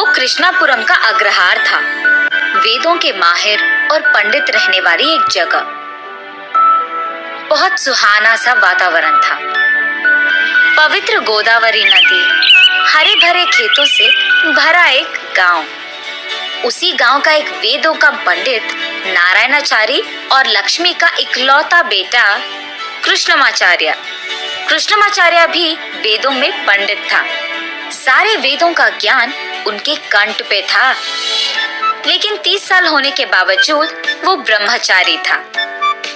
वो कृष्णापुरम का अग्रहार था, वेदों के माहिर और पंडित रहने वाली एक जगह। बहुत सुहाना सा वातावरण था। पवित्र गोदावरी नदी, हरे भरे खेतों से भरा एक गांव। उसी गांव का एक वेदों का पंडित नारायणाचार्य और लक्ष्मी का इकलौता बेटा कृष्णमाचार्य। कृष्णमाचार्य भी वेदों में पंडित था। सारे वेदों का ज्ञान उनके कंठ पे था, लेकिन 30 साल होने के बावजूद वो ब्रह्मचारी था।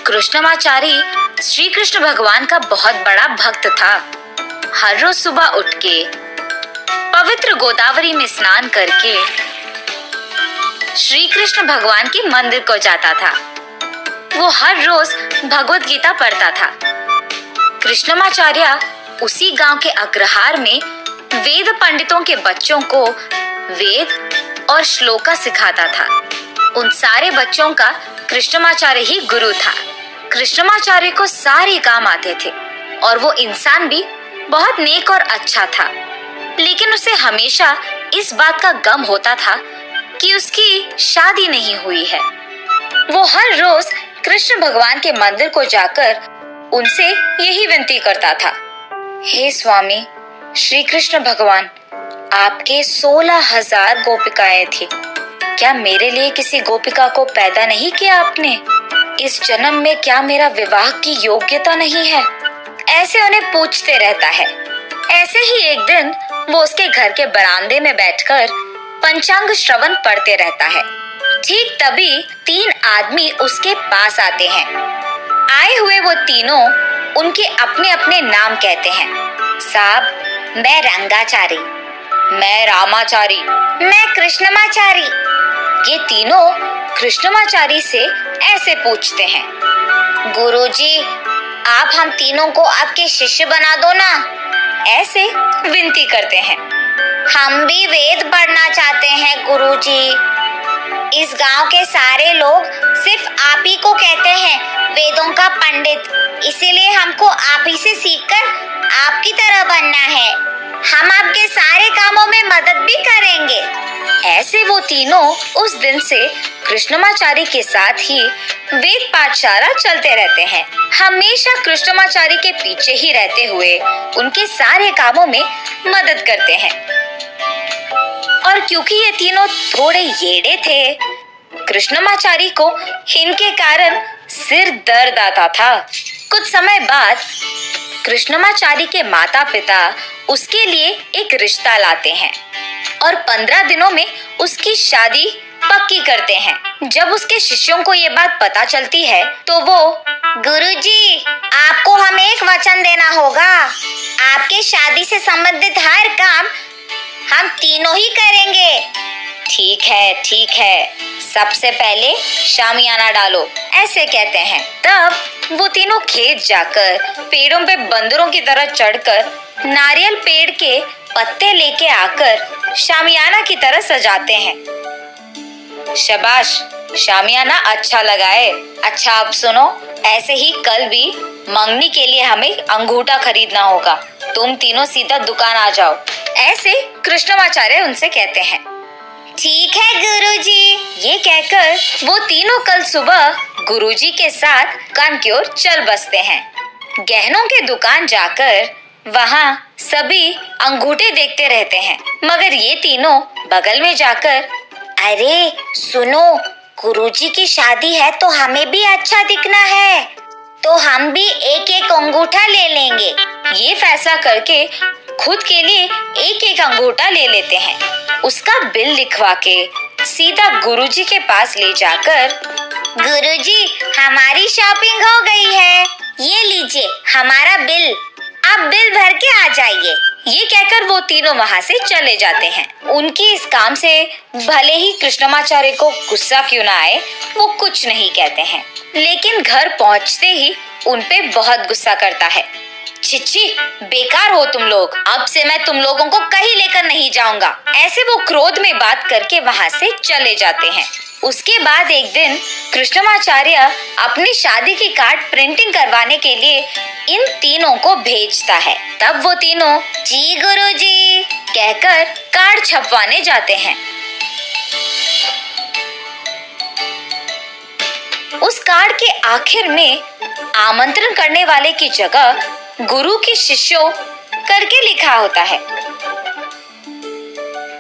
कृष्णमाचार्य श्री कृष्ण भगवान का बहुत बड़ा भक्त था। हर रोज सुबह उठ के पवित्र गोदावरी में स्नान करके श्री कृष्ण भगवान के मंदिर को जाता था। वो हर रोज भगवत गीता पढ़ता था। कृष्णमाचार्य उसी गांव के अग्रहार में वेद पंडितों के बच्चों को वेद और श्लोका सिखाता था। उन सारे बच्चों का कृष्णमाचार्य ही गुरु था। कृष्णमाचार्य को सारे काम आते थे और वो इंसान भी बहुत नेक और अच्छा था, लेकिन उसे हमेशा इस बात का गम होता था कि उसकी शादी नहीं हुई है। वो हर रोज कृष्ण भगवान के मंदिर को जाकर उनसे यही विनती करता था, हे स्वामी श्री कृष्ण भगवान, आपके 16,000 गोपिकाएं थी। क्या मेरे लिए किसी गोपिका को पैदा नहीं किया आपने? इस जन्म में क्या मेरा विवाह की योग्यता नहीं है? ऐसे उन्हें पूछते रहता है। ऐसे ही एक दिन वो उसके घर के बरामदे में बैठकर पंचांग श्रवण पढ़ते रहता है। ठीक तभी 3 आदमी उसके पास आते हैं। आए हुए वो तीनों उनके अपने अपने नाम कहते हैं। साहब, मैं रंगाचारी, मैं रामाचारी, मैं कृष्णमाचारी। ये तीनों कृष्णमाचारी से ऐसे पूछते हैं, गुरुजी, आप हम तीनों को आपके शिष्य बना दो ना। ऐसे विनती करते हैं। हम भी वेद पढ़ना चाहते हैं गुरुजी। इस गांव के सारे लोग सिर्फ आप ही को कहते हैं वेदों का पंडित, इसीलिए हमको आप ही से सीखकर आपकी तरह बनना है। हम आपके सारे कामों में मदद भी करेंगे। ऐसे वो तीनों उस दिन से कृष्णमाचारी के साथ ही वेद पाठशाला चलते रहते हैं। हमेशा कृष्णमाचारी के पीछे ही रहते हुए उनके सारे कामों में मदद करते हैं। और क्योंकि ये तीनों थोड़े येड़े थे, कृष्णमाचारी को इनके कारण सिर दर्द आता था। कुछ समय बाद कृष्णमाचारी के माता पिता उसके लिए एक रिश्ता लाते हैं और 15 दिनों में उसकी शादी पक्की करते हैं। जब उसके शिष्यों को ये बात पता चलती है तो वो, गुरुजी, आपको हमें एक वचन देना होगा। आपके शादी से संबंधित हर काम हम तीनों ही करेंगे। ठीक है, सबसे पहले शामियाना डालो, ऐसे कहते हैं। तब वो तीनों खेत जाकर पेड़ों पे बंदरों की तरह चढ़कर नारियल पेड़ के पत्ते लेके आकर शामियाना की तरह सजाते हैं। शाबाश, शामियाना अच्छा लगा है। अच्छा, अब सुनो, ऐसे ही कल भी मंगनी के लिए हमें अंगूठा खरीदना होगा। तुम तीनों सीधा दुकान आ जाओ, ऐसे कृष्णमाचार्य उनसे कहते हैं। ठीक है गुरुजी, ये कहकर वो तीनों कल सुबह गुरुजी के साथ दुकान की ओर चल बसते हैं। गहनों के दुकान जाकर वहाँ सभी अंगूठे देखते रहते हैं, मगर ये तीनों बगल में जाकर, अरे सुनो, गुरुजी की शादी है तो हमें भी अच्छा दिखना है, तो हम भी एक एक अंगूठा ले लेंगे। ये फैसला करके खुद के लिए एक एक अंगूठा ले लेते हैं। उसका बिल लिखवा के सीधा गुरुजी के पास ले जाकर, गुरुजी, हमारी शॉपिंग हो गई है, ये लीजिए हमारा बिल, आप बिल भर के आ जाइए। ये कहकर वो तीनों वहाँ से चले जाते हैं। उनकी इस काम से भले ही कृष्णमाचार्य को गुस्सा क्यों ना आए, वो कुछ नहीं कहते हैं, लेकिन घर पहुँचते ही उनपे बहुत गुस्सा करता है। छिछी, बेकार हो तुम लोग, अब से मैं तुम लोगों को कहीं लेकर नहीं जाऊंगा। ऐसे वो क्रोध में बात करके वहाँ से चले जाते हैं। उसके बाद एक दिन कृष्णमाचार्य अपनी शादी की कार्ड प्रिंटिंग करवाने के लिए इन तीनों को भेजता है। तब वो तीनों, जी गुरुजी, कहकर कार्ड छपवाने जाते हैं। उस कार्ड के आखिर में आमंत्रण करने वाले की जगह गुरु के शिष्यों करके लिखा होता है।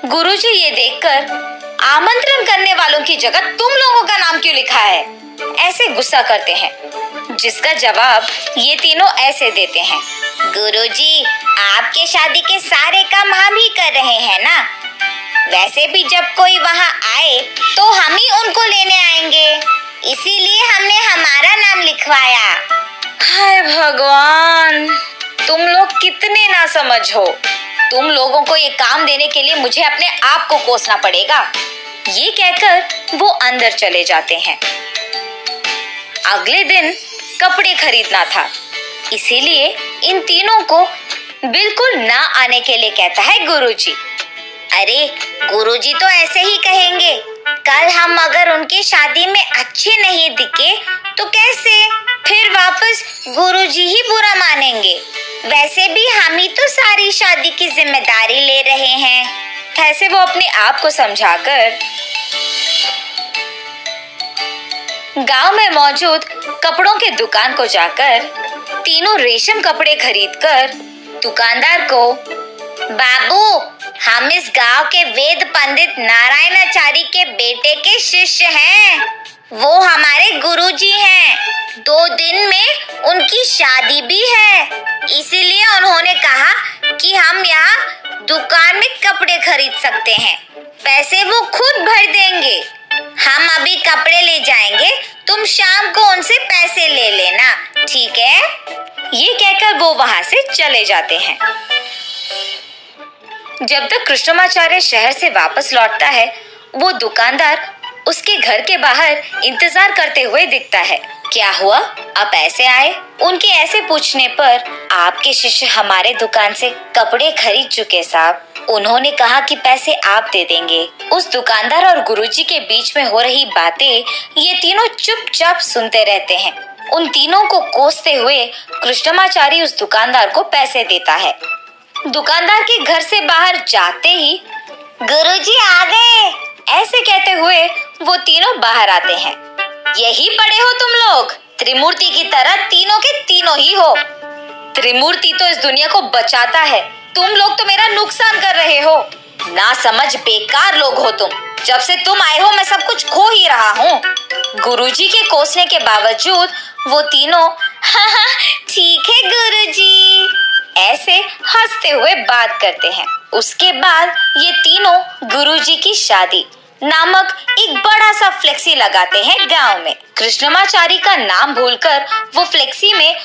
गुरुजी ये देखकर आमंत्रण करने वालों की जगह तुम लोगों का नाम क्यों लिखा है, ऐसे गुस्सा करते हैं, जिसका जवाब ये तीनों ऐसे देते हैं। गुरुजी, आपके शादी के सारे काम हम ही कर रहे हैं ना। वैसे भी जब कोई वहाँ आए तो हम ही उनको लेने आएंगे, इसीलिए हमने हमारा नाम लिखवाया। हाय भगवान, तुम लोग कितने नासमझ हो। तुम लोगों को ये काम देने के लिए मुझे अपने आप को कोसना पड़ेगा। ये कहकर वो अंदर चले जाते हैं। अगले दिन कपड़े खरीदना था, इसीलिए इन तीनों को बिल्कुल ना आने के लिए कहता है गुरुजी। अरे गुरुजी तो ऐसे ही कहेंगे, कल हम अगर उनकी शादी में अच्छे नहीं दिखे तो कैसे, फिर वापस गुरुजी ही बुरा मानेंगे। वैसे भी हम ही तो सारी शादी की जिम्मेदारी ले रहे हैं। ऐसे वो अपने आप को समझाकर गांव में मौजूद कपड़ों के दुकान को जाकर तीनों रेशम कपड़े खरीदकर दुकानदार को, बाबू, हम इस गांव के वेद पंडित नारायणाचार्य के बेटे के शिष्य हैं। वो हमारे गुरुजी हैं। 2 दिन में उनकी शादी भी है, इसीलिए उन्होंने कहा कि हम यहाँ दुकान में कपड़े खरीद सकते हैं। पैसे वो खुद भर देंगे। हम अभी कपड़े ले जाएंगे, तुम शाम को उनसे पैसे ले लेना, ठीक है? ये कहकर वो वहां से चले जाते हैं। जब तक कृष्णमाचार्य शहर से वापस लौटता है, वो दुकानदार उसके घर के बाहर इंतजार करते हुए दिखता है। क्या हुआ, आप ऐसे आए? उनके ऐसे पूछने पर, आपके शिष्य हमारे दुकान से कपड़े खरीद चुके साहब। उन्होंने कहा कि पैसे आप दे देंगे। उस दुकानदार और गुरुजी के बीच में हो रही बातें ये तीनों चुपचाप सुनते रहते हैं। उन तीनों को कोसते हुए कृष्णमाचार्य उस दुकानदार को पैसे देता है। दुकानदार के घर से बाहर जाते ही गुरुजी आ गए, ऐसे कहते हुए वो तीनों बाहर आते हैं। यही पड़े हो तुम लोग, त्रिमूर्ति की तरह तीनों के तीनों ही हो। त्रिमूर्ति तो इस दुनिया को बचाता है, तुम लोग तो मेरा नुकसान कर रहे हो। ना समझ बेकार लोग हो तुम। जब से तुम आए हो मैं सब कुछ खो ही रहा हूँ। गुरुजी के कोसने के बावजूद वो तीनों हाँ ठीक है गुरुजी, ऐसे हंसते हुए बात करते हैं। उसके बाद ये तीनों गुरुजी की शादी नामक एक बड़ा सा फ्लेक्सी लगाते हैं गांव में। कृष्णमाचार्य का नाम भूलकर वो फ्लेक्सी में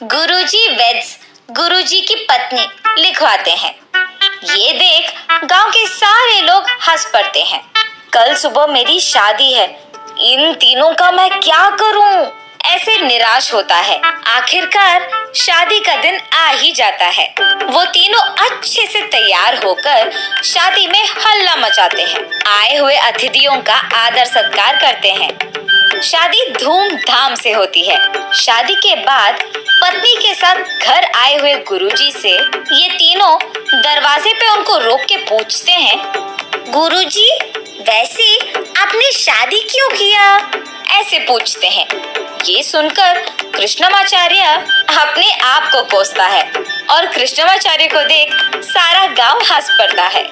गुरुजी वेड्स, गुरुजी की पत्नी लिखवाते हैं। ये देख गांव के सारे लोग हंस पड़ते हैं। कल सुबह मेरी शादी है, इन तीनों का मैं क्या करूं? ऐसे निराश होता है। आखिरकार शादी का दिन आ ही जाता है। वो तीनों अच्छे से तैयार होकर शादी में हल्ला मचाते हैं। आए हुए अतिथियों का आदर सत्कार करते हैं। शादी धूमधाम से होती है। शादी के बाद पत्नी के साथ घर आए हुए गुरुजी से ये तीनों दरवाजे पे उनको रोक के पूछते हैं, गुरुजी, वैसे आपने शादी क्यों किया? ऐसे पूछते हैं। ये सुनकर कृष्णमाचार्य अपने आप को कोसता है और कृष्णमाचार्य को देख सारा गांव हंस पड़ता है।